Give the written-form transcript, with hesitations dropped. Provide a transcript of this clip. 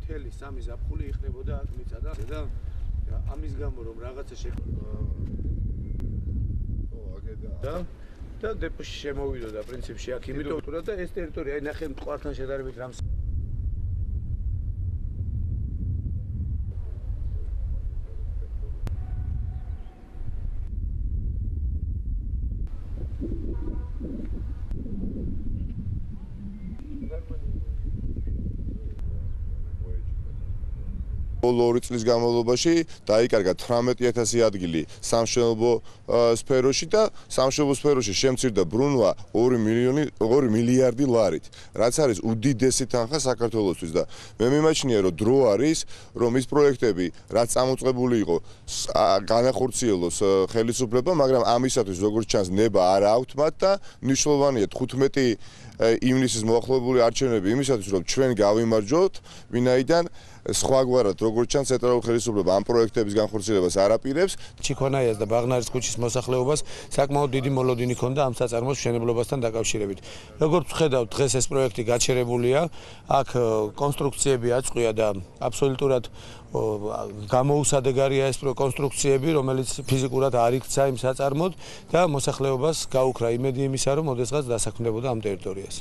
მთელი სამი ზაფხული იქნებოდა აქ მიწა და ამის გამო რომ რაღაცა და დეპოში შემოვიდოდა პრინციპში აქ იმიტომ და ეს ტერიტორია აი ნახე მტკვართან შედარებით რამ ბოლო 2 წლის განმავლობაში დაიკარგა 18000 ადგილი სამშენებლო სფეროში და სამშენებლო სფეროში შემცირდა ბრუნვა 2 მილიარდი ლარით, რაც არის უდიდესი თანხა საქართველოსთვის და მე მიმაჩნია რომ დრო არის რომ ის პროექტები რაც წამოწყებული იყო განახორციელოს ხელისუფლება, მაგრამ ამისათვის როგორც ჩანს ნება არ აქვთ მათ და მნიშვნელოვანია 15 ივნისის მოახლოებული არჩევნები იმისათვის რომ ჩვენ გავიმარჯვოთ, ვინაიდან სხვაგვარად როგორც ჩანს ცენტრალური ხელისუფლება ამ პროექტების განხორციელებას არ აპირებს. ჩიქონაიას და ბაღნარის ქუჩის მოსახლეობას საკმაოდ დიდი მოლოდინი ჰქონდა ამ საწარმოს მშენებლობასთან დაკავშირებით. როგორც ვხედავთ, დღეს ეს პროექტი გაჩერებულია, აქ კონსტრუქციები აწყვია და აბსოლუტურად გამოუსადეგარია ეს კონსტრუქციები, რომელიც ფიზიკურად არ იქცა იმ საწარმოდ და მოსახლეობას გაუქრა იმედი იმისა, რომ ოდესღაც დასაქმდებოდა ამ ტერიტორიას.